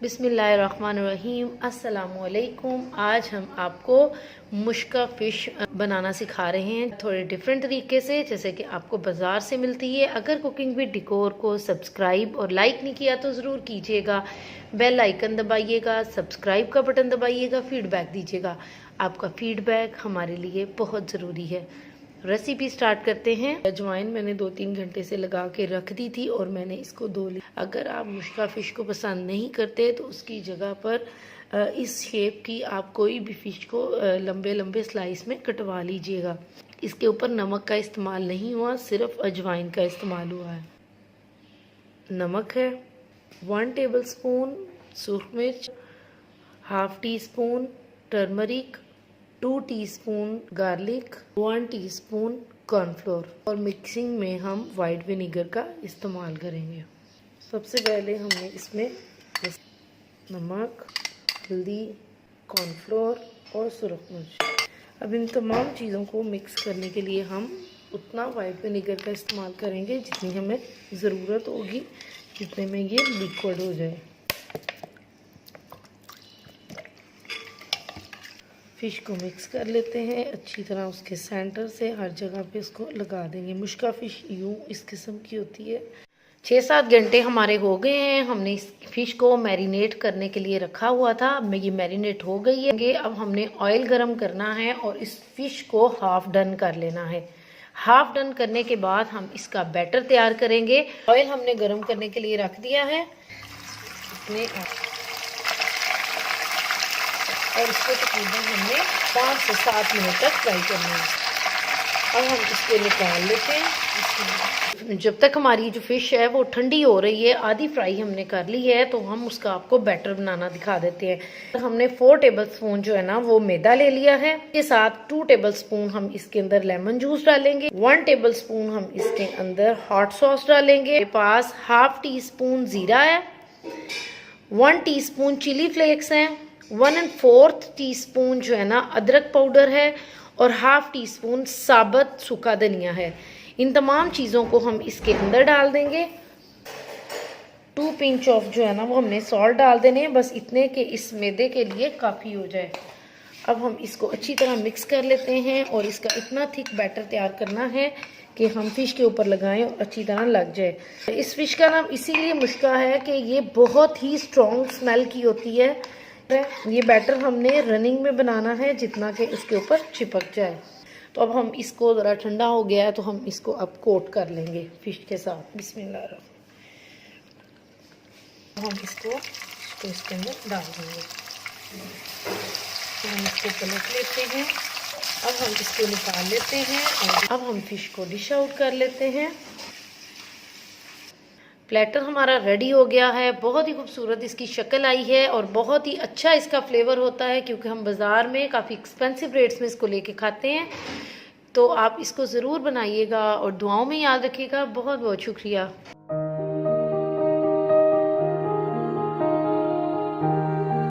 बिस्मिल्लाहिर्रहमानिर्रहीम। अस्सलामुअलैकुम। आज हम आपको मुश्का फ़िश बनाना सिखा रहे हैं थोड़े डिफरेंट तरीके से, जैसे कि आपको बाज़ार से मिलती है। अगर कुकिंग विद डिकोर को सब्सक्राइब और लाइक नहीं किया तो ज़रूर कीजिएगा। बेल आइकन दबाइएगा, सब्सक्राइब का बटन दबाइएगा, फीडबैक दीजिएगा। आपका फीडबैक हमारे लिए बहुत ज़रूरी है। रेसिपी स्टार्ट करते हैं। अजवाइन मैंने 2-3 घंटे से लगा के रख दी थी और मैंने इसको धो लिया। अगर आप मुश्का फ़िश को पसंद नहीं करते तो उसकी जगह पर इस शेप की आप कोई भी फ़िश को लंबे लंबे स्लाइस में कटवा लीजिएगा। इसके ऊपर नमक का इस्तेमाल नहीं हुआ, सिर्फ अजवाइन का इस्तेमाल हुआ है। नमक है 1 टेबल स्पून, सूख मिर्च 1/2 teaspoon, turmeric 2 teaspoon, garlic 1 teaspoon, cornflour. और मिक्सिंग में हम वाइट विनेगर का इस्तेमाल करेंगे। सबसे पहले हमने इसमें नमक, हल्दी, कॉर्नफ्लोर और सुरख मिर्च। अब इन तमाम चीज़ों को मिक्स करने के लिए हम उतना वाइट विनेगर का इस्तेमाल करेंगे जितनी हमें ज़रूरत होगी, जितने में ये लिक्विड हो जाए। फ़िश को मिक्स कर लेते हैं अच्छी तरह, उसके सेंटर से हर जगह पे इसको लगा देंगे। मुश्का फ़िश यूँ इस किस्म की होती है। 6-7 घंटे हमारे हो गए हैं। हमने इस फ़िश को मैरिनेट करने के लिए रखा हुआ था। अब ये मैरिनेट हो गई है। अब हमने ऑयल गरम करना है और इस फ़िश को हाफ़ डन कर लेना है। हाफ़ डन करने के बाद हम इसका बैटर तैयार करेंगे। ऑयल हमने गरम करने के लिए रख दिया है और इसको तकरीबन हमने 5 से 7 मिनट तक फ्राई करना है। अब हम इसको निकाल लेते हैं। जब तक हमारी जो फ़िश है वो ठंडी हो रही है, आधी फ्राई हमने कर ली है, तो हम उसका आपको बैटर बनाना दिखा देते हैं। हमने 4 टेबल स्पून जो है ना वो मैदा ले लिया है। इसके साथ 2 टेबल स्पून हम इसके अंदर लेमन जूस डालेंगे। 1 टेबल स्पून हम इसके अंदर हॉट सॉस डालेंगे। मेरे पास 1/2 टीस्पून ज़ीरा है, 1 टीस्पून चिली फ्लेक्स हैं, 1/4 टीस्पून जो है ना अदरक पाउडर है और 1/2 टीस्पून साबुत सूखा धनिया है। इन तमाम चीज़ों को हम इसके अंदर डाल देंगे। 2 पिंच ऑफ जो है ना वो हमने सॉल्ट डाल देने हैं, बस इतने के इस मैदे के लिए काफ़ी हो जाए। अब हम इसको अच्छी तरह मिक्स कर लेते हैं और इसका इतना थिक बैटर तैयार करना है कि हम फ़िश के ऊपर लगाएं और अच्छी तरह लग जाए। इस फ़िश का नाम इसीलिए मुश्का है कि ये बहुत ही स्ट्रॉन्ग स्मेल की होती है। ये बैटर हमने रनिंग में बनाना है जितना कि इसके ऊपर चिपक जाए। तो अब हम इसको ज़रा ठंडा हो गया है तो हम इसको अब कोट कर लेंगे फ़िश के साथ। बिस्मिल्लाह। हम इसको इसके अंदर डाल देंगे। तो हम इसको पलट लेते हैं। अब हम इसको निकाल लेते हैं और अब हम फ़िश को डिश आउट कर लेते हैं। प्लेटर हमारा रेडी हो गया है। बहुत ही खूबसूरत इसकी शक्ल आई है और बहुत ही अच्छा इसका फ्लेवर होता है, क्योंकि हम बाज़ार में काफ़ी एक्सपेंसिव रेट्स में इसको लेके खाते हैं। तो आप इसको ज़रूर बनाइएगा और दुआओं में याद रखिएगा। बहुत बहुत शुक्रिया।